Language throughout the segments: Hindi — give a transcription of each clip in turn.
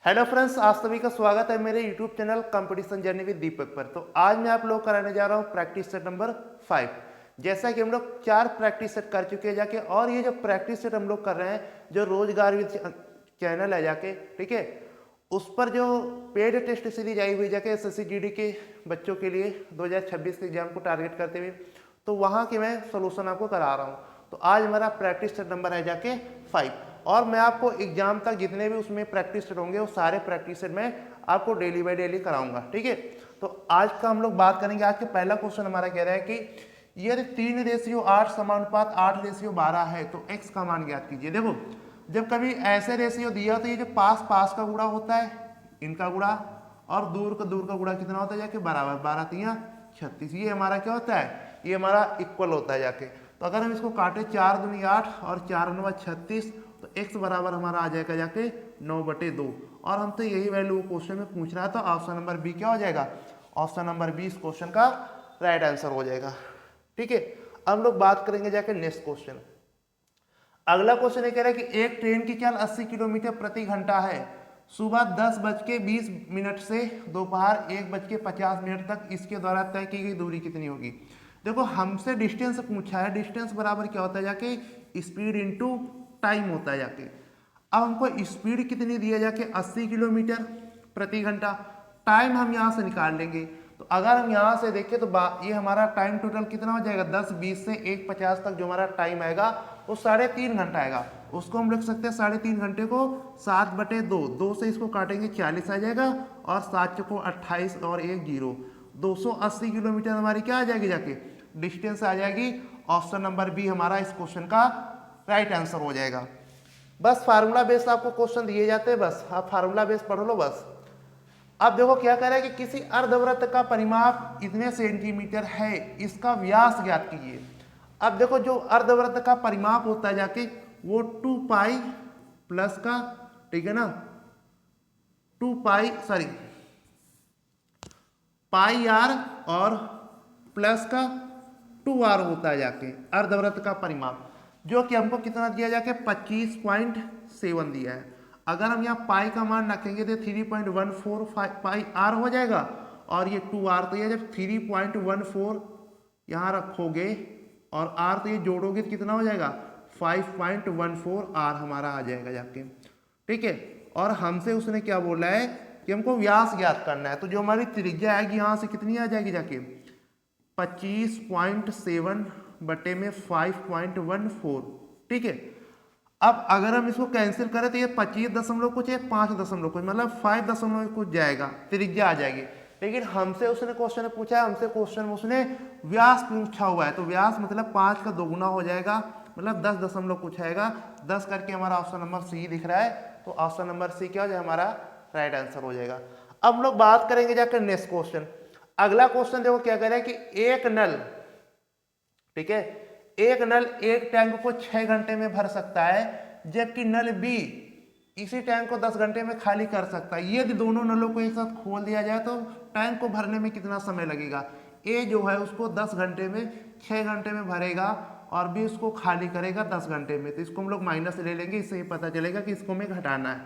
हेलो फ्रेंड्स, आप सभी का स्वागत है मेरे YouTube channel competition journey with Deepak पर। तो आज मैं आप लोग कराने जा रहा हूँ प्रैक्टिस सेट नंबर 5। जैसा कि हम लोग 4 प्रैक्टिस सेट कर चुके हैं जाके, और ये जो प्रैक्टिस सेट हम लोग कर रहे हैं जो रोजगार विद चैनल है जाके, ठीक है, उस पर जो पेड टेस्ट सीरीज आई हुई जाके एसएससी जीडी के बच्चों के लिए 2026 के एग्जाम को टारगेट करते हुए, तो वहाँ के मैं सोल्यूशन आपको करा रहा हूँ। तो आज हमारा प्रैक्टिस सेट नंबर है जाके 5, और मैं आपको एग्जाम तक जितने भी उसमें प्रैक्टिस सेट होंगे वो सारे प्रैक्टिस सेट मैं आपको डेली बाय डेली कराऊंगा, ठीक है। तो आज का हम लोग बात करेंगे। आज का पहला क्वेश्चन हमारा कह रहा है कि यदि 3:8 समानुपात 8:12 है तो x का मान ज्ञात कीजिए। देखो, जब कभी ऐसे रेशियो दिया तो ये जो पास पास का गुणा होता है इनका गुणा, और दूर का गुणा कितना होता है जाके बराबर, 12×3=36। ये हमारा क्या होता है, ये हमारा इक्वल होता है जाके। तो अगर हम इसको काटे 4×2=8 और 4×9=36, तो x बराबर हमारा आ जाएगा जाके 9/2। और हमसे यही वैल्यू क्वेश्चन में पूछ रहा है, तो ऑप्शन नंबर बी क्या हो जाएगा, ऑप्शन नंबर बी इस क्वेश्चन का राइट आंसर हो जाएगा, ठीक है। अब हम लोग बात करेंगे जाके नेक्स्ट क्वेश्चन। अगला क्वेश्चन ये कह रहा है कि एक ट्रेन की चाल 80 किलोमीटर प्रति घंटा है। सुबह 10:20 से दोपहर 1:50 तक इसके द्वारा तय की गई दूरी कितनी होगी। देखो, हमसे डिस्टेंस पूछा है, डिस्टेंस बराबर क्या होता है जाके स्पीड इनटू टाइम होता है जाके। अब हमको स्पीड कितनी दी है जाके 80 किलोमीटर प्रति घंटा, टाइम हम यहाँ से निकाल लेंगे। तो अगर हम यहाँ से देखें तो ये हमारा टाइम टोटल कितना हो जाएगा, 10:20 से 1:50 तक जो हमारा टाइम आएगा वो 3.5 घंटा आएगा। उसको हम लिख सकते हैं 3.5 घंटे को 7/2, 2 से इसको काटेंगे 40 आ जाएगा, और 7 को 28 और 1 0, 280 किलोमीटर हमारी क्या आ जाएगी जाके डिस्टेंस आ जाएगी। ऑप्शन नंबर बी हमारा इस क्वेश्चन का राइट आंसर हो जाएगा। बस फार्मूला बेस्ड आपको क्वेश्चन दिए जाते हैं, बस आप फार्मूला बेस्ड पढ़ लो बस। अब देखो क्या कह रहा है कि किसी अर्धवृत्त का परिमाप इतने सेंटीमीटर है, इसका व्यास ज्ञात कीजिए। अब देखो, जो अर्धवृत्त का परिमाप होता है जाके वो 2π प्लस का, ठीक है ना, 2πr और प्लस का 2r होता है जाके अर्धवृत्त का परिमाप, जो कि हमको कितना दिया जाके 25.7 दिया है। अगर हम यहाँ पाई का मान रखेंगे तो 3.14πr हो जाएगा, और ये 2r, तो ये जब 3.14 यहाँ रखोगे और r तो ये जोड़ोगे तो कितना हो जाएगा 5.14r हमारा आ जाएगा जाके, ठीक है। और हमसे उसने क्या बोला है कि हमको व्यास ज्ञात करना है, तो जो हमारी त्रिज्या आएगी यहाँ से कितनी आ जाएगी जाके 25.7 बटे में 5.14, ठीक है। अब अगर हम इसको कैंसिल करें तो ये 25 दशमलव कुछ है, 5 दशमलव कुछ, मतलब 5 दशमलव कुछ जाएगा, त्रिज्या आ जाएगी। लेकिन हमसे उसने क्वेश्चन पूछा है, हमसे क्वेश्चन में उसने व्यास पूछा हुआ है, तो व्यास मतलब 5 का 2 गुना हो जाएगा, मतलब 10 दशमलव कुछ आएगा। 10 करके हमारा ऑप्शन नंबर सी दिख रहा है, तो ऑप्शन नंबर सी क्या हो जाएगा, हमारा राइट आंसर हो जाएगा। अब हम लोग बात करेंगे जाकर नेक्स्ट क्वेश्चन। अगला क्वेश्चन देखो क्या कह रहा है कि एक नल, ठीक है, एक नल एक टैंक को 6 घंटे में भर सकता है, जबकि नल बी इसी टैंक को 10 घंटे में खाली कर सकता है। यदि दोनों नलों को एक साथ खोल दिया जाए तो टैंक को भरने में कितना समय लगेगा। ए जो है उसको 10 घंटे में 6 घंटे में भरेगा, और बी उसको खाली करेगा 10 घंटे में। तो इसको हम लोग माइनस ले लेंगे, इससे ही पता चलेगा कि इसको हमें घटाना है।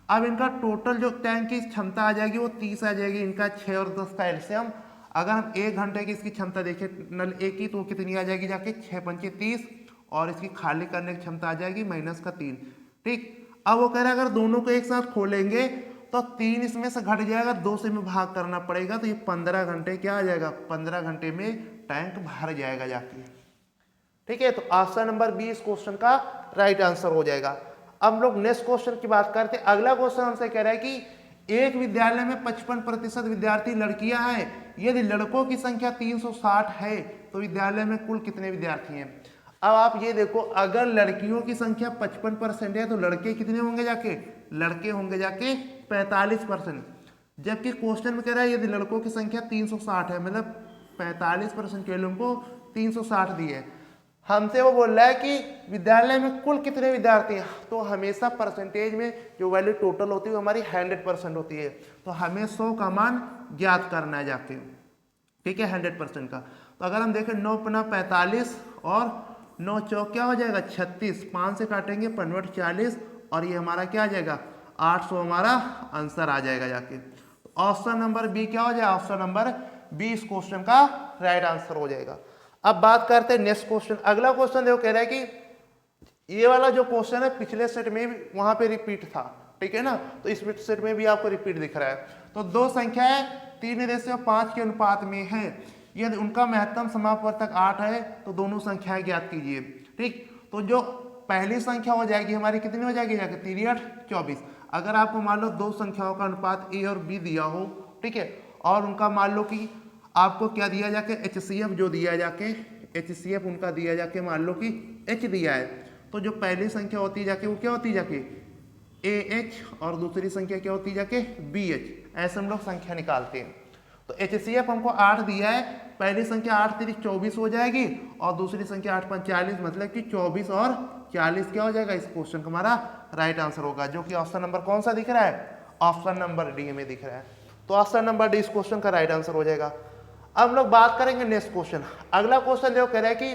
अब इनका टोटल जो टैंक की क्षमता आ जाएगी वो 30 आ जाएगी, इनका 6 और 10 का एलसीएम। अगर हम 1 घंटे की इसकी क्षमता देखें नल ए की, तो कितनी आ जाएगी जाके 6×5 = 30, और इसकी खाली करने की क्षमता आ जाएगी -3, ठीक। अब वो कह रहा है अगर दोनों को एक साथ खोलेंगे तो 3 इसमें से घट जाएगा, 2 से में भाग करना पड़ेगा, तो ये 15 घंटे क्या आ जाएगा, 15 घंटे में टैंक भर जाएगा जाके, ठीक है। तो ऑप्शन नंबर बी इस क्वेश्चन का राइट आंसर हो जाएगा। अब लोग नेक्स्ट क्वेश्चन की बात करते हैं। अगला क्वेश्चन हमसे कह रहा है कि एक विद्यालय में 55% विद्यार्थी लड़कियां हैं। यदि लड़कों की संख्या 360 है तो विद्यालय में कुल कितने विद्यार्थी हैं। अब आप ये देखो, अगर लड़कियों की संख्या 55% है तो लड़के कितने होंगे जाके, लड़के होंगे जाके 45%। जबकि क्वेश्चन में कह रहा है यदि लड़कों की संख्या 360 है, मतलब 45% के लोगों को 360 दी है। हमसे वो बोल रहा है कि विद्यालय में कुल कितने विद्यार्थी हैं, तो हमेशा परसेंटेज में जो वैल्यू टोटल होती है वो हमारी 100% होती है, तो हमें 100 का मान ज्ञात करना है जाके, ठीक है, 100% का। तो अगर हम देखें 9×5 = 45 और 9×4 क्या हो जाएगा 36, 5 से काटेंगे 5×8 = 40, और ये हमारा क्या आ जाएगा 800 हमारा आंसर आ जाएगा जाके। ऑप्शन नंबर बी क्या हो जाएगा, ऑप्शन नंबर बी इस क्वेश्चन का राइट आंसर हो जाएगा। अब बात करते हैं नेक्स्ट क्वेश्चन। अगला क्वेश्चन देखो, कह रहा है कि ये वाला जो क्वेश्चन है पिछले सेट में भी वहां पे रिपीट था, ठीक है ना, तो इस सेट में भी आपको रिपीट दिख रहा है। तो दो संख्याएं 3:5 के अनुपात में है, यदि उनका महत्तम समापवर्तक 8 है तो दोनों संख्याएं ज्ञात कीजिए। ठीक, तो जो पहली संख्या हो जाएगी हमारी कितनी हो जाएगी जाके 3 8 24। अगर आपको मान लो दो संख्याओं का अनुपात ए और बी दिया हो, ठीक है, और उनका मान लो कि आपको क्या दिया जाके HCF जो दिया जाके HCF उनका दिया जाके मान लो कि H दिया है, तो जो पहली संख्या होती है जाके वो क्या होती है जाके AH और दूसरी संख्या क्या होती है जाके BH। ऐसे हम लोग संख्या निकालते हैं। तो HCF हमको 8 दिया है, पहली संख्या 8 3 24 हो जाएगी और दूसरी संख्या 8 5 40, मतलब कि 24 और 40 क्या हो जाएगा, इस क्वेश्चन का हमारा राइट आंसर होगा, जो कि ऑप्शन नंबर कौन सा दिख रहा है, ऑप्शन नंबर डी में दिख रहा है। तो ऑप्शन नंबर डी इस क्वेश्चन का राइट आंसर हो जाएगा। अब हम लोग बात करेंगे नेक्स्ट क्वेश्चन। अगला क्वेश्चन देखो, कह रहा है कि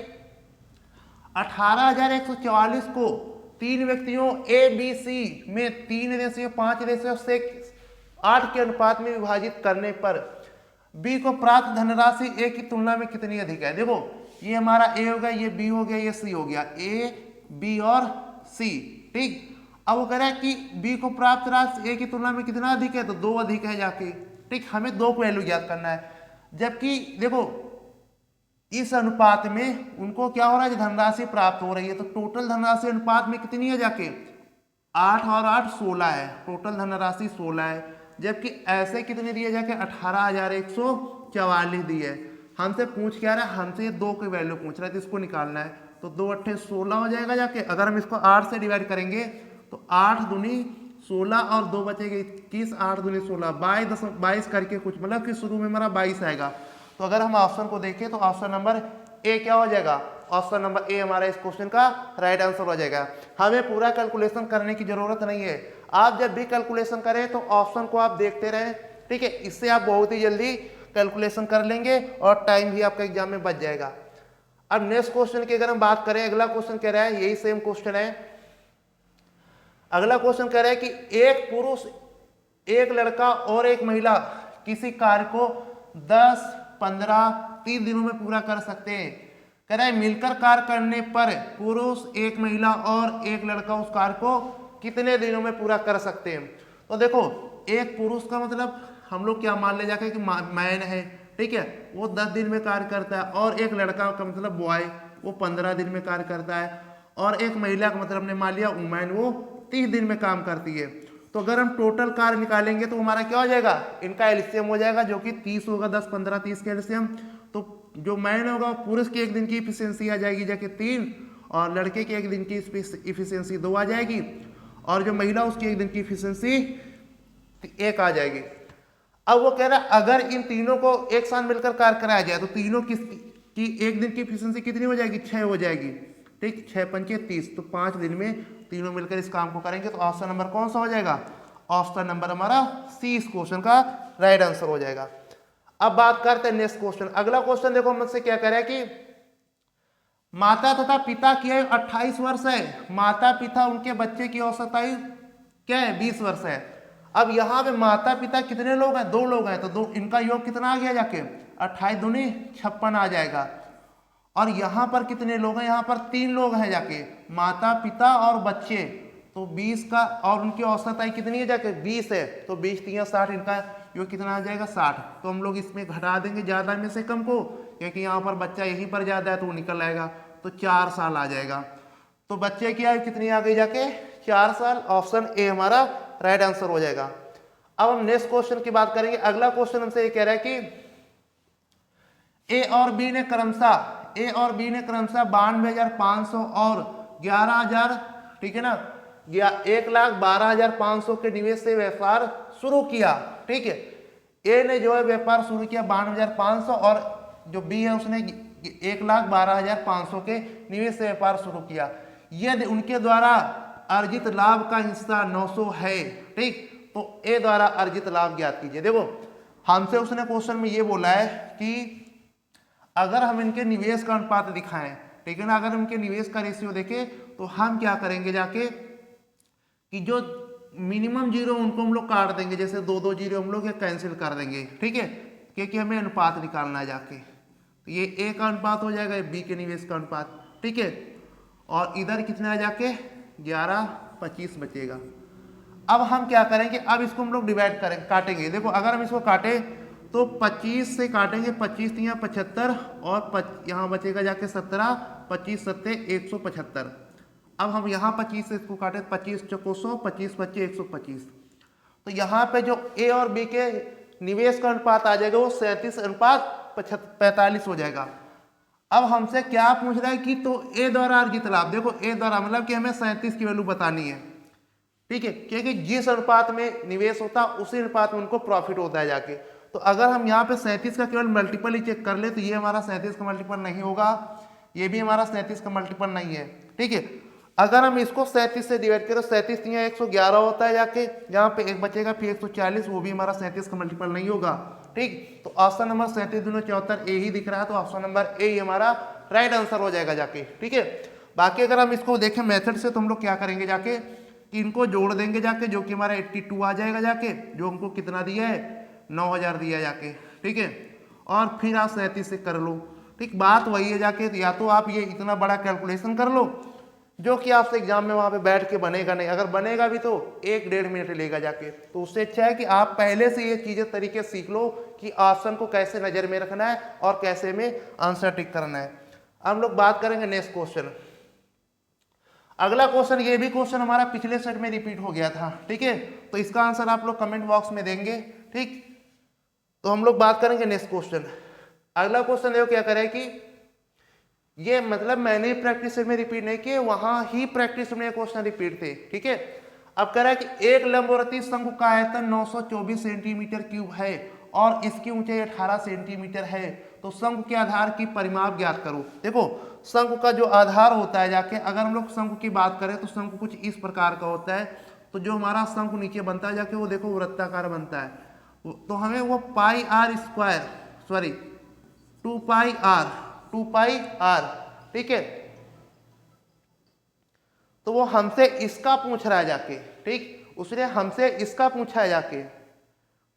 18,144 को तीन व्यक्तियों ए बी सी में 3:5:8 के अनुपात में विभाजित करने पर बी को प्राप्त धनराशि ए की तुलना में कितनी अधिक है। देखो ये हमारा ए हो गया, ये बी हो गया, ये सी हो गया, ए बी और सी। ठीक, अब वो कह रहा है कि बी को प्राप्त राशि ए की तुलना में कितना अधिक है, तो 2 अधिक है जाके। ठीक, हमें 2 को वैल्यू ज्ञात करना है, जबकि देखो इस अनुपात में उनको क्या हो रहा है, धनराशि प्राप्त हो रही है। तो टोटल धनराशि अनुपात में कितनी है जाके 8 और 8 16 है, टोटल धनराशि 16 है, जबकि ऐसे कितने दिए जाके 18,144 दी है। हमसे पूछ क्या रहा है, हमसे ये 2 की वैल्यू पूछ रहा है, तो इसको निकालना है। तो 2 8 16 हो जाएगा जाके। अगर हम इसको 8 से डिवाइड करेंगे तो 8 दूनी 16 और 2 बचेगा 21, 8 दूनी 16 22 करके कुछ, मतलब कि शुरू में हमारा 22 आएगा। तो अगर हम ऑप्शन को देखें तो ऑप्शन नंबर ए क्या हो जाएगा, ऑप्शन नंबर ए हमारा इस क्वेश्चन का राइट आंसर हो जाएगा। हमें पूरा कैलकुलेशन करने की जरूरत नहीं है, आप जब भी कैलकुलेशन करें तो ऑप्शन को आप देखते रहें, ठीक है, इससे आप बहुत ही जल्दी कैलकुलेशन कर लेंगे और टाइम भी आपका एग्जाम में बच जाएगा। अब नेक्स्ट क्वेश्चन की अगर हम बात करें, अगला क्वेश्चन कह रहा है, यही सेम क्वेश्चन है। अगला क्वेश्चन कह रहा है कि एक पुरुष, एक लड़का और एक महिला किसी कार्य को 10 15 30 दिनों में पूरा कर सकते हैं। कह रहा है मिलकर कार्य करने पर पुरुष, एक महिला और एक लड़का उस कार्य को कितने दिनों में पूरा कर सकते हैं। तो देखो एक पुरुष का मतलब हम लोग क्या मान ले जाके कि मैन है, ठीक है, वो 10 दिन में कार्य करता है, और एक लड़का का मतलब बॉय वो 15 दिन में कार्य करता है, और एक महिला का मतलब हमने मान लिया वुमेन, वो 30 दिन में काम करती है। तो अगर हम टोटल कार्य निकालेंगे तो हमारा क्या हो जाएगा, इनका एलसीएम हो जाएगा, जो कि 30 होगा, 10 15 30 का एलसीएम। तो जो मैन होगा पुरुष की एक दिन की इफिशियंसी आ जाएगी जाके 3, और लड़के की एक दिन की इफिशियंसी 2 आ जाएगी, और जो महिला उसकी एक दिन की इफिशियंसी 1 आ जाएगी। अब वो कह रहा है अगर इन तीनों को एक साथ मिलकर कार्य कराया जाए तो तीनों की एक दिन की इफिशियंसी कितनी हो जाएगी, 6 हो जाएगी। ठीक, 6 पंचे 30, तो 5 दिन में तीनों मिलकर इस काम को करेंगे। तो ऑप्शन नंबर कौन सा हो जाएगा, ऑप्शन नंबर हमारा सी इस क्वेश्चन का राइट आंसर हो जाएगा। अब बात करते हैं नेक्स्ट क्वेश्चन। अगला क्वेश्चन देखो मुझसे क्या कह रहा है कि माता तथा पिता की आयु 28 वर्ष है, माता पिता उनके बच्चे की औसत आयु क्या है, 20 वर्ष है। अब यहाँ पे माता पिता कितने लोग हैं, 2 लोग हैं, तो 2 इनका योग कितना आ गया जाके 28 दूनी 56 आ जाएगा। और यहाँ पर कितने लोग हैं, यहाँ पर 3 लोग हैं जाके, माता पिता और बच्चे, तो 20 का, और उनकी औसत आयु कितनी है जाके 20 है, तो 20 3 60, इनका योग कितना आ जाएगा 60। तो हम लोग इसमें घटा देंगे ज़्यादा में से कम को, क्योंकि यहाँ पर बच्चा यहीं पर ज़्यादा है तो वो निकल आएगा, तो 4 साल आ जाएगा। तो बच्चे की आयु कितनी आ गई जाके 4 साल, ऑप्शन ए हमारा राइट आंसर हो जाएगा। अब हम नेक्स्ट क्वेश्चन की बात करेंगे। अगला क्वेश्चन हमसे ये कह रहा है कि ए और बी ने क्रमशः 92,500 और 11,000, ठीक है ना, 1,12,500 के निवेश से व्यापार शुरू किया। ठीक है, ए ने जो है व्यापार शुरू किया 92,500, और जो बी है उसने 1,12,500 के निवेश से व्यापार शुरू किया। यदि उनके द्वारा अर्जित लाभ का हिस्सा 900 है, ठीक, तो ए द्वारा अर्जित लाभ ज्ञात कीजिए। देखो हमसे उसने क्वेश्चन में ये बोला है कि अगर हम इनके निवेश का अनुपात दिखाएं, ठीक है ना, अगर हम इनके निवेश का रेशियो देखें तो हम क्या करेंगे जाके कि जो मिनिमम जीरो उनको हम लोग काट देंगे, जैसे 2 जीरो हम लोग ये कैंसिल कर देंगे, ठीक है, क्योंकि हमें अनुपात निकालना है जाके। तो ये ए का अनुपात हो जाएगा, बी के निवेश का अनुपात, ठीक है। और इधर कितना है जाके 11/25 बचेगा। अब हम क्या करेंगे, अब इसको हम लोग डिवाइड करेंगे, काटेंगे। देखो अगर हम इसको काटे तो 25 से काटेंगे, 25 तिया 75 और यहाँ बचेगा जाके 17, 25 सत्ते 175। अब हम यहाँ 25 से इसको काटे, 25 चौको 100, 25 बच्चे 125। तो यहाँ पे जो ए और बी के निवेश का अनुपात आ जाएगा वो 37:45 हो जाएगा। अब हमसे क्या पूछ रहा है कि तो ए द्वारा अर्जित लाभ, देखो ए द्वारा मतलब कि हमें 37 की वैल्यू बतानी है, ठीक है, क्योंकि जिस अनुपात में निवेश होता है उसी अनुपात में उनको प्रॉफिट होता है जाके। तो अगर हम यहाँ पे 37 का केवल मल्टीपल ही चेक कर ले तो ये हमारा 37 का मल्टीपल नहीं होगा, ये भी हमारा 37 का मल्टीपल नहीं है, ठीक है। अगर हम इसको 37 से डिवाइड करें, 37 यहाँ 111 होता है जाके, यहाँ पे एक बचेगा फिर 140, वो भी हमारा 37 का मल्टीपल नहीं होगा, ठीक। तो ऑप्शन नंबर 37 दूनी 74 ए ही दिख रहा है, तो ऑप्शन नंबर ए ही हमारा राइट आंसर हो जाएगा जाके, ठीक है। बाकी अगर हम इसको देखें मेथड से तो हम लोग क्या करेंगे जाके कि इनको जोड़ देंगे जाके, जो कि हमारा 82 आ जाएगा जाके, जो हमको कितना दिया है 9000 दिया जाके, ठीक है। और फिर आप 37 से कर लो, ठीक। बात वही है जाके, या तो आप ये इतना बड़ा कैलकुलेशन कर लो जो कि आपसे एग्जाम में वहां पे बैठ के बनेगा नहीं, अगर बनेगा भी तो 1-1.5 मिनट लेगा जाके। तो उससे अच्छा है कि आप पहले से ये चीजें तरीके सीख लो कि ऑप्शन को कैसे नजर में रखना है और कैसे में आंसर टिक करना है। हम लोग बात करेंगे नेक्स्ट क्वेश्चन। अगला क्वेश्चन, ये भी क्वेश्चन हमारा पिछले सेट में रिपीट हो गया था, ठीक है। तो इसका आंसर आप लोग कमेंट बॉक्स में देंगे, ठीक। तो हम लोग बात करेंगे नेक्स्ट क्वेश्चन। अगला क्वेश्चन देखो क्या करे कि ये मतलब मैंने प्रैक्टिस सेट में रिपीट नहीं किए, वहां ही प्रैक्टिस में क्वेश्चन रिपीट थे, ठीक है। अब कह रहा है कि एक लंबवर्ती शंकु का आयतन 924 सेंटीमीटर क्यूब है और इसकी ऊंचाई 18 सेंटीमीटर है, तो शंकु के आधार की परिमाप ज्ञात करो। देखो शंकु का जो आधार होता है जाके, अगर हम लोग शंकु की बात करें तो शंकु कुछ इस प्रकार का होता है। तो जो हमारा शंकु नीचे बनता है जाके वो देखो वृत्ताकार बनता है, तो हमें वो pi r square, sorry 2 pi r, ठीक है। तो वो हमसे इसका पूछ रहा है जाके, ठीक, उसने हमसे इसका पूछा है जाके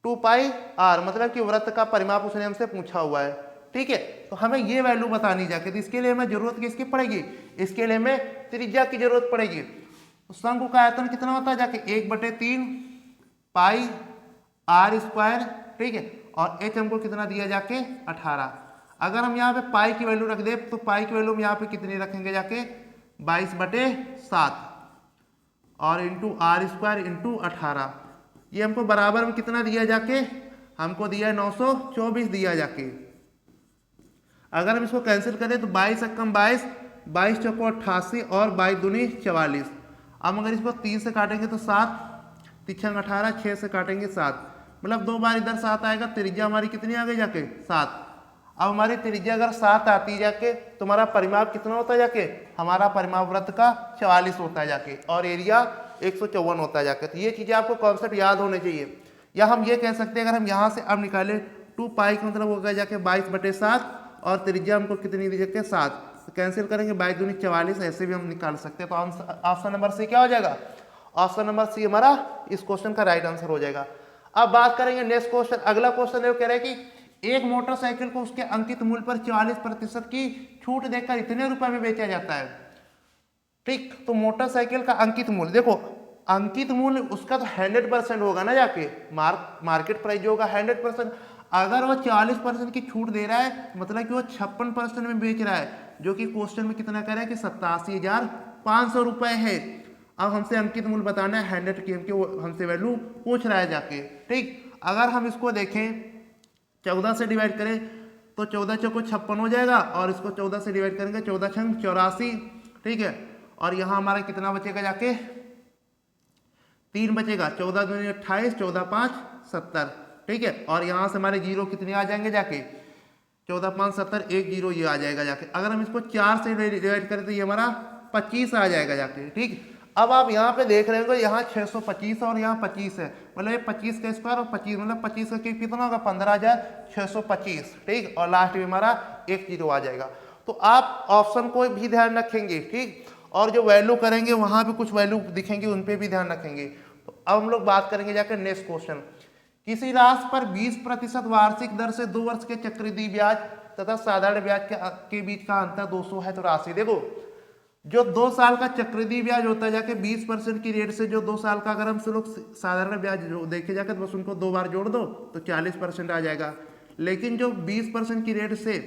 2 पाई आर, मतलब कि वृत्त का परिमाप उसने हमसे पूछा हुआ है, ठीक है। तो हमें ये वैल्यू बतानी जाके, तो इसके लिए हमें जरूरत किसकी पड़ेगी, इसके लिए हमें त्रिज्या की जरूरत पड़ेगी। तो शंकु का आयतन कितना होता है जाके 1/3 पाई आर स्क्वायर, ठीक है। और एच हमको कितना दिया जाके 18। अगर हम यहाँ पे पाई की वैल्यू रख दे तो पाई की वैल्यू हम यहाँ पे कितनी रखेंगे जाके 22/7 और इंटू आर स्क्वायर इंटू 18। ये हमको बराबर में कितना दिया जाके, हमको दिया है 924 दिया जाके। अगर हम इसको कैंसिल करें तो 22 कम 22, 22 चौको 88 और 22 दूनी 44। अब अगर इसको 3 से काटेंगे तो 7, 3 18, 6 से काटेंगे 7, मतलब 2 बार इधर 7 आएगा, त्रिज्या हमारी कितनी आ गई जाके 7। अब हमारी त्रिज्या अगर 7 आती है जाके तो हमारा परिमाप कितना होता है जाके, हमारा परिमाप वृत्त का 44 होता है जाके और एरिया 154 होता है जाके। तो ये चीजें आपको कॉन्सेप्ट याद होने चाहिए। या हम ये कह सकते हैं, अगर हम यहाँ से अब निकाले 2 पाई का मतलब होगा जाके 22/7 और त्रिज्या हमको कितनी दी जाके 7, तो कैंसिल करेंगे 22 दूनी 44, ऐसे भी हम निकाल सकते हैं। तो ऑप्शन नंबर सी क्या हो जाएगा, ऑप्शन नंबर सी हमारा इस क्वेश्चन का राइट आंसर हो जाएगा। अब बात करेंगे नेक्स्ट क्वेश्चन। अगला क्वेश्चन है कह रहा है कि एक मोटरसाइकिल को उसके अंकित मूल्य पर 44% की छूट देकर इतने रुपए में बेचा जाता है, ठीक। तो मोटरसाइकिल का अंकित मूल्य, देखो अंकित मूल्य उसका तो 100% होगा ना जाके, मार्केट प्राइस जो होगा 100%। अगर वो 40% की छूट दे रहा है मतलब कि वो 56% में बेच रहा है, जो कि क्वेश्चन में कितना कह रहा है कि 87,500 रुपए है। अब हमसे अंकित मूल्य बताना है 100 की, वो हमसे वैल्यू पूछ रहा है जाके, ठीक। अगर हम इसको देखें 14 से डिवाइड करें तो 14 चौको 56 हो जाएगा और इसको 14 से डिवाइड करेंगे 14 छंग 84, ठीक है। और यहाँ हमारा कितना बचेगा जाके 3 बचेगा, 14 दूनी 28, 14 5 70, ठीक है। और यहाँ से हमारे जीरो कितने आ जाएंगे जाके 14 5 70, 1 जीरो ये आ जाएगा जाके। अगर हम इसको 4 से डिवाइड करें तो ये हमारा 25 आ जाएगा जाके, ठीक। अब आप यहाँ पे देख रहे होंगे यहाँ 625 और यहाँ 25 है, मतलब ये 25 का स्क्वायर और 25 मतलब 25 का क्यूब कितना होगा 15,625, ठीक। और लास्ट में हमारा 1 जीरो आ जाएगा। तो आप ऑप्शन को भी ध्यान रखेंगे, ठीक। और जो वैल्यू करेंगे वहां पे कुछ वैल्यू दिखेंगे उन पे भी ध्यान रखेंगे। तो अब हम लोग बात करेंगे जाकर नेक्स्ट क्वेश्चन। किसी राशि पर 20% वार्षिक दर से 2 वर्ष के चक्रवृद्धि ब्याज तथा साधारण ब्याज के बीच का अंतर 200 है। तो राशि देखो, जो 2 साल का चक्रवृद्धि ब्याज होता है जाके 20% की रेट से, जो 2 साल का अगर हम लोग साधारण ब्याज देखे जाकर तो बस उनको 2 बार जोड़ दो तो 40% आ जाएगा। लेकिन जो 20% की रेट से,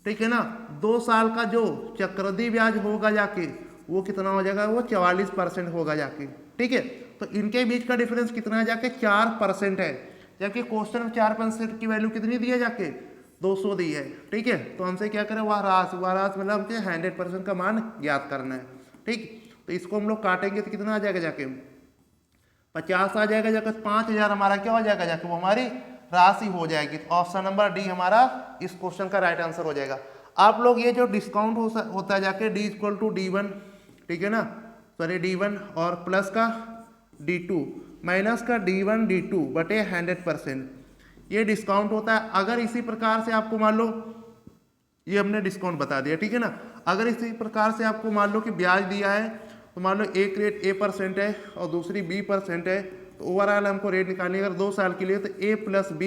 ठीक है ना, 2 साल का जो चक्रवृद्धि ब्याज होगा जाके वो कितना हो जाएगा, वो 44% होगा जाके, ठीक है। तो इनके बीच का डिफरेंस कितना है जाके 4% है, जबकि क्वेश्चन में 4% की वैल्यू कितनी दी है जाके 200 दी है, ठीक है। तो हमसे क्या करें, वह राशि मतलब हमसे 100% का मान ज्ञात करना है, ठीक। तो इसको हम लोग काटेंगे तो कितना आ जाएगा जाके 50 आ जाएगा जाके, 5000 हमारा क्या हो जाएगा जाके, वो हमारी राशि हो जाएगी। तो ऑप्शन नंबर डी हमारा इस क्वेश्चन का राइट आंसर हो जाएगा। आप लोग ये जो डिस्काउंट होता है जाके D = D1, ठीक है ना, सॉरी D1 और प्लस का D2 माइनस का D1 D2 बटे 100%, ये डिस्काउंट होता है। अगर इसी प्रकार से आपको मान लो, ये हमने डिस्काउंट बता दिया, ठीक है ना, अगर इसी प्रकार से आपको मान लो कि ब्याज दिया है, तो मान लो एक रेट A% है और दूसरी B% है, तो ओवरऑल हमको रेट निकालनी अगर 2 साल के लिए तो A + B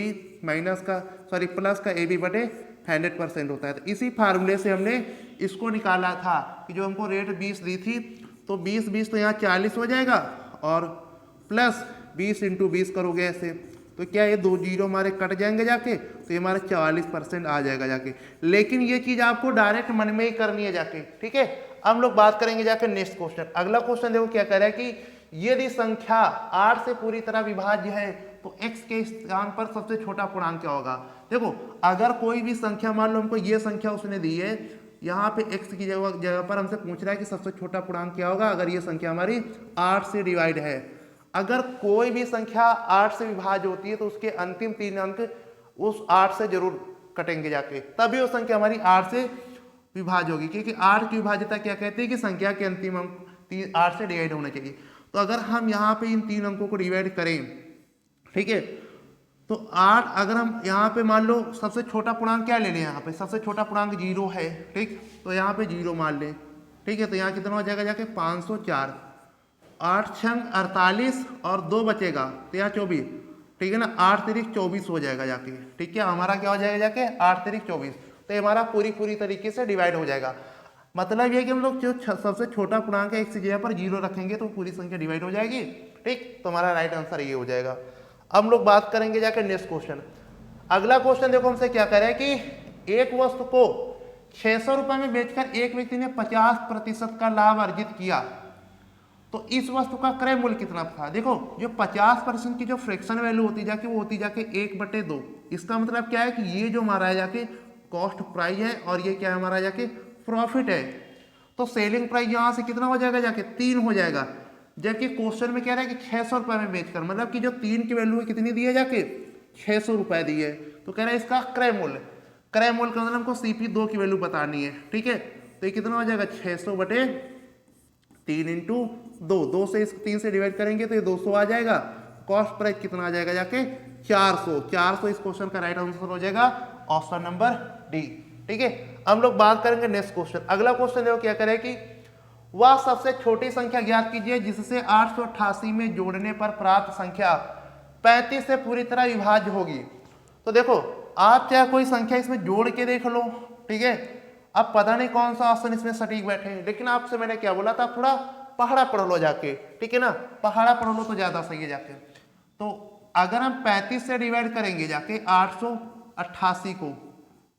प्लस का AB बटे 100% होता है। तो इसी फार्मूले से हमने इसको निकाला था कि जो हमको रेट 20 दी थी, तो 20 तो यहाँ 40 हो जाएगा और प्लस 20 × 20 करोगे ऐसे, तो क्या ये 2 जीरो हमारे कट जाएंगे जाके, तो ये हमारे 44% आ जाएगा जाके। लेकिन ये चीज़ आपको डायरेक्ट मन में ही करनी है जाके, ठीक है। अब हम लोग बात करेंगे जाके नेक्स्ट क्वेश्चन। अगला क्वेश्चन देखो क्या कह रहा है कि यदि संख्या 8 से पूरी तरह विभाज्य है तो x के स्थान पर सबसे छोटा पूर्णांक क्या होगा। देखो, अगर कोई भी संख्या, मान लो हमको ये संख्या उसने दी है, यहाँ पे x की जगह पर हमसे पूछ रहा है कि सबसे छोटा पूर्णांक क्या होगा अगर ये संख्या हमारी 8 से डिवाइड है। अगर कोई भी संख्या 8 से विभाज्य होती है तो उसके अंतिम 3 अंक उस 8 से जरूर कटेंगे जाके, तभी वो संख्या हमारी 8 से विभाज्य होगी। क्योंकि 8 की विभाज्यता क्या कहते हैं कि संख्या के अंतिम अंक 8 से डिवाइड होना चाहिए। तो अगर हम यहाँ पे इन 3 अंकों को डिवाइड करें, ठीक है, तो 8, अगर हम यहाँ पे मान लो सबसे छोटा पूर्णांक क्या ले लें, यहाँ पे सबसे छोटा पूर्णांक 0 है, ठीक, तो यहाँ पे 0 मान लें, ठीक है। तो यहाँ कितना हो जाएगा जाके 504, 8 छंग 48 और 2 बचेगा तो यहाँ 24, ठीक है ना, 8 तिरिक 24 हो जाएगा जाके, ठीक है। हमारा क्या हो जाएगा जाके 8 तिरिक 24, तो हमारा पूरी तरीके से डिवाइड हो जाएगा। मतलब ये कि हम लोग जो सबसे छोटा पूर्णांक है एक जगह पर 0 रखेंगे तो पूरी संख्या डिवाइड हो जाएगी, ठीक। तो हमारा राइट आंसर ये हो जाएगा। अब हम लोग बात करेंगे जाकर नेक्स्ट क्वेश्चन। अगला क्वेश्चन देखो हमसे क्या कह रहा है कि एक वस्तु को 600 रुपए में बेचकर एक व्यक्ति ने 50% का लाभ अर्जित किया, तो इस वस्तु का क्रय मूल्य कितना था। देखो, जो 50% की जो फ्रैक्शन वैल्यू होती जाके वो होती जाके 1/2। इसका मतलब क्या है कि ये जो हमारा है जाके कॉस्ट प्राइस है और ये क्या है हमारा जाके प्रॉफिट है। तो सेलिंग प्राइस यहाँ से कितना हो जाएगा जाके 3 हो जाएगा, जबकि क्वेश्चन में कह रहा है कि 600 रुपए में बेचकर, मतलब कि जो 3 की वैल्यू है कितनी दी है जाके 600 रुपए दी है। तो कह रहा है इसका क्रय मूल्य का मतलब हमको CP2 की वैल्यू बतानी है, ठीक है। तो ये कितना हो जाएगा 600 बटे 3 × 2, 2 से 3 से डिवाइड करेंगे तो ये 200 आ जाएगा। कॉस्ट प्राइस कितना आ जाएगा जाके 400 इस क्वेश्चन का राइट आंसर हो जाएगा ऑप्शन नंबर डी, ठीक है। हम लोग बात करेंगे नेक्स्ट क्वेश्चन। अगला क्वेश्चन देखो क्या करे कि वह सबसे छोटी संख्या ज्ञात कीजिए जिससे 888 में जोड़ने पर प्राप्त संख्या 35 से पूरी तरह विभाज्य होगी। तो देखो, आप चाहे कोई संख्या इसमें जोड़ के देख लो, ठीक है। अब पता नहीं कौन सा ऑप्शन इसमें सटीक बैठे, लेकिन आपसे मैंने क्या बोला था, थोड़ा पहाड़ा पढ़ लो जाके, ठीक है ना, पहाड़ा पढ़ लो तो ज्यादा सही है जाके। तो अगर हम 35 से डिवाइड करेंगे जाके 888 को,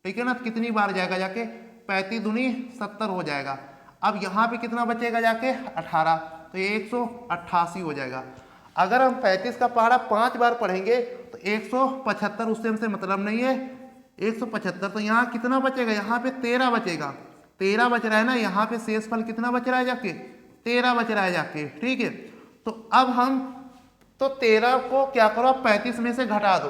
ठीक है ना, तो कितनी बार जाएगा जाके 35 दूनी 70 हो जाएगा। अब यहाँ पे कितना बचेगा जाके 18, तो ये 188 हो जाएगा। अगर हम 35 का पहाड़ा 5 बार पढ़ेंगे तो 175, उससे हमसे मतलब नहीं है, 175। तो यहाँ कितना बचेगा, यहाँ पे 13 बचेगा, 13 बच रहा है ना, यहाँ पे शेष फल कितना बच रहा है जाके 13 बच रहा है जाके, ठीक है। तो अब हम तो 13 को क्या करो, 35 में से घटा दो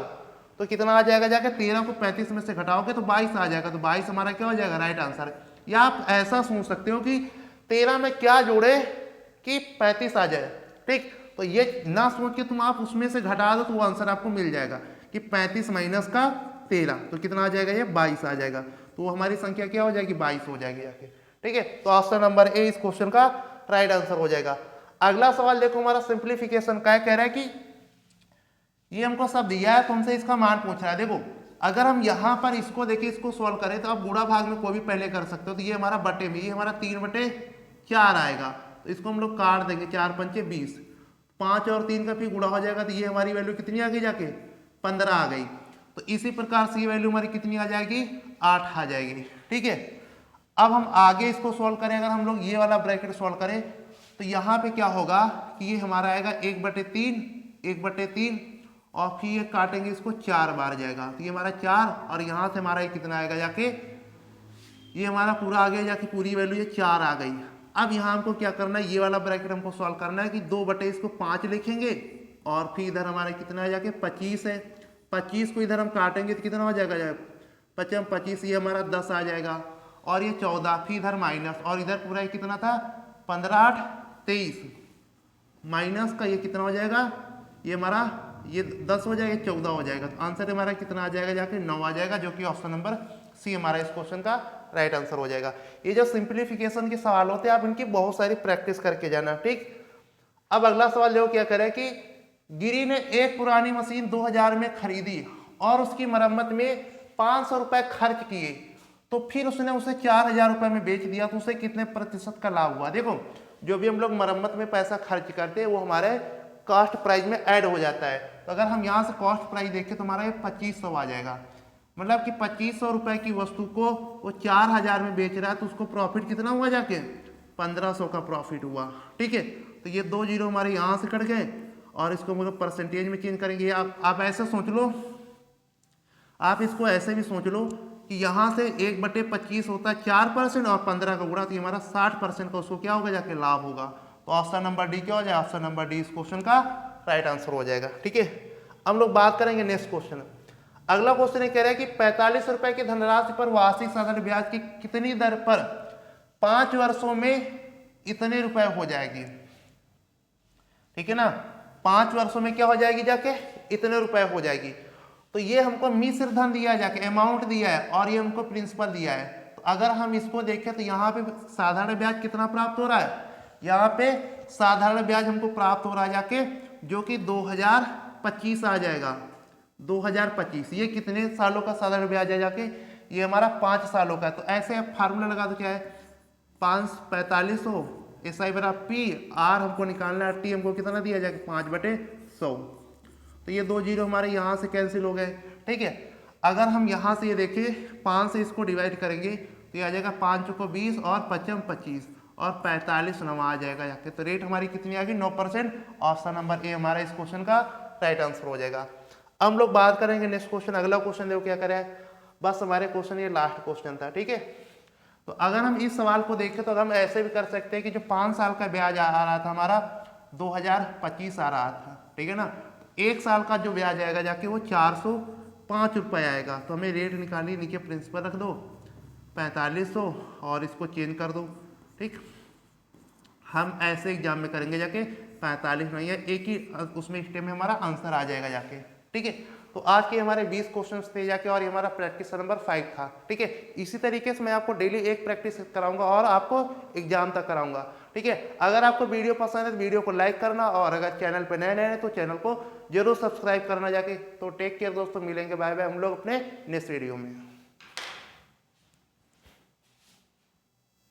तो कितना आ जाएगा जाके 13 को 35 में से घटाओगे तो 22 आ जाएगा। तो 22 हमारा क्या हो जाएगा, राइट आंसर है। या आप ऐसा सोच सकते हो कि 13 में क्या जोड़े कि 35 आ जाए, ठीक। तो ये ना सोच के तुम आप उसमें से घटा दो तो वो आंसर आपको मिल जाएगा कि 35 माइनस का 13 तो कितना आ जाएगा, ये 22 आ जाएगा। तो हमारी संख्या क्या हो जाएगी, 22 हो जाएगी जाके, ठीक है। तो ऑप्शन नंबर ए इस क्वेश्चन का राइट आंसर हो जाएगा। अगला सवाल देखो हमारा सिंप्लीफिकेशन का है, कह रहा है कि ये हमको सब दिया है, तुमसे इसका मान पूछ रहा है। देखो अगर हम यहाँ पर इसको देखिए, इसको सॉल्व करें तो आप गुणा भाग में कोई भी पहले कर सकते हो। तो ये हमारा बटे में, ये हमारा 3/4 आएगा, तो इसको हम लोग काट देंगे, 4 पंचे 20, 5 और 3 का फिर गुणा हो जाएगा, तो ये हमारी वैल्यू कितनी आ गई जाके 15 आ गई। तो इसी प्रकार से ये वैल्यू हमारी कितनी आ जाएगी 8 आ जाएगी। ठीक है, अब हम आगे इसको सॉल्व करें, अगर हम लोग ये वाला ब्रैकेट सॉल्व करें तो यहाँ पे क्या होगा कि ये हमारा आएगा 1/3 और फिर ये काटेंगे इसको 4 बार जाएगा, तो ये हमारा 4 और यहाँ से हमारा ये कितना आएगा जाके, ये हमारा पूरा आ गया जाके, पूरी वैल्यू ये 4 आ गई। अब यहाँ हमको क्या करना है, ये वाला ब्रैकेट हमको सॉल्व करना है कि 2/5 लिखेंगे और फिर इधर हमारा कितना है जाके 25 है, 25 को इधर हम काटेंगे तो कितना हो जाएगा 5 25, ये हमारा 10 आ जाएगा और ये 14, फिर इधर माइनस और इधर पूरा ये कितना था 15 8 23, माइनस का ये कितना हो जाएगा, ये हमारा ये 10 हो जाएगा, 14 हो जाएगा। तो आंसर हमारा कितना आ जाएगा जाके 9 आ जाएगा, जो कि ऑप्शन नंबर सी हमारा इस क्वेश्चन का राइट आंसर हो जाएगा। ये जो सिंप्लीफिकेशन के सवाल होते हैं आप इनकी बहुत सारी प्रैक्टिस करके जाना। ठीक, अब अगला सवाल जो क्या करे कि गिरी ने एक पुरानी मशीन 2000 में खरीदी और उसकी मरम्मत में 500 रुपए खर्च किए, तो फिर उसने उसे 4000 रुपए में बेच दिया, तो उसे कितने प्रतिशत का लाभ हुआ। देखो जो भी हम लोग मरम्मत में पैसा खर्च करते हैं वो हमारे कॉस्ट प्राइस में ऐड हो जाता है। तो अगर हम यहाँ से कॉस्ट प्राइस देखें तो हमारा ये 2500 आ जाएगा, मतलब कि 2500 रुपए की वस्तु को वो 4000 में बेच रहा है, तो उसको प्रॉफिट कितना हुआ जाके 1500 का प्रॉफिट हुआ। ठीक है, तो ये 2 जीरो हमारे यहाँ से कट गए और इसको हम लोग परसेंटेज में चेंज करेंगे। आप ऐसे सोच लो, आप इसको ऐसे भी सोच लो कि यहाँ से 1/25 होता है 4% और 15 का गुणा, तो हमारा 60% का उसको क्या होगा जाके लाभ होगा। तो ऑप्शन नंबर डी क्या हो जाएगा, ऑप्शन नंबर डी इस क्वेश्चन का राइट आंसर हो जाएगा। ठीक है, हम लोग बात करेंगे नेक्स्ट क्वेश्चन। अगला क्वेश्चन ये कह रहा है कि 45 रुपए की धनराशि पर वार्षिक साधारण ब्याज की कितनी दर पर 5 वर्षों में इतने रुपए हो जाएगी। ठीक है ना, 5 वर्षों में क्या हो जाएगी जाके इतने रुपए हो जाएगी। तो ये हमको मिश्र धन दिया है जाके, अमाउंट दिया है और ये हमको प्रिंसिपल दिया है। तो अगर हम इसको देखें तो यहाँ पे साधारण ब्याज कितना प्राप्त हो रहा है, यहाँ पे साधारण ब्याज हमको प्राप्त हो रहा है जाके जो कि 2025 आ जाएगा, 2025। ये कितने सालों का साधारण ब्याज है जाके, ये हमारा 5 सालों का है। तो ऐसे फार्मूला लगा दो, क्या है 4500 SI बराबर P, R हमको निकालना है, T हमको कितना दिया जाएगा 5/100। तो ये 2 जीरो हमारे यहाँ से कैंसिल हो गए। ठीक है, अगर हम यहाँ से ये देखें 5 से इसको डिवाइड करेंगे तो ये आ जाएगा 5 को 20 और 5 25 और 45 नवा आ जाएगा जाके। तो रेट हमारी कितनी आ गई 9%। ऑप्शन नंबर ए हमारा इस क्वेश्चन का राइट आंसर हो जाएगा। अब हम लोग बात करेंगे नेक्स्ट क्वेश्चन। अगला क्वेश्चन देखो क्या करें, बस हमारे क्वेश्चन ये लास्ट क्वेश्चन था। ठीक है, तो अगर हम इस सवाल को देखें तो हम ऐसे भी कर सकते हैं कि जो 5 साल का ब्याज आ रहा था हमारा 2025 आ रहा था। ठीक है ना, 1 साल का जो ब्याज आएगा जाके वो 405 रुपये आएगा। तो हमें रेट निकालनी, नीचे प्रिंसिपल रख दो 4500 और इसको चेंज कर दो। ठीक, हम ऐसे एग्जाम में करेंगे जाके 45 नहीं है, एक ही उसमें स्टेप में हमारा आंसर आ जाएगा जाके। ठीक है, तो आज के हमारे 20 क्वेश्चंस थे जाके और ये हमारा प्रैक्टिस नंबर 5 था। ठीक है, इसी तरीके से मैं आपको डेली एक प्रैक्टिस कराऊंगा और आपको एग्जाम तक कराऊंगा। ठीक है, अगर आपको वीडियो पसंद है तो वीडियो को लाइक करना और अगर चैनल पे नए हैं तो चैनल को जरूर सब्सक्राइब करना जाके। तो टेक केयर दोस्तों, मिलेंगे, बाय बाय हम लोग अपने नेक्स्ट वीडियो में।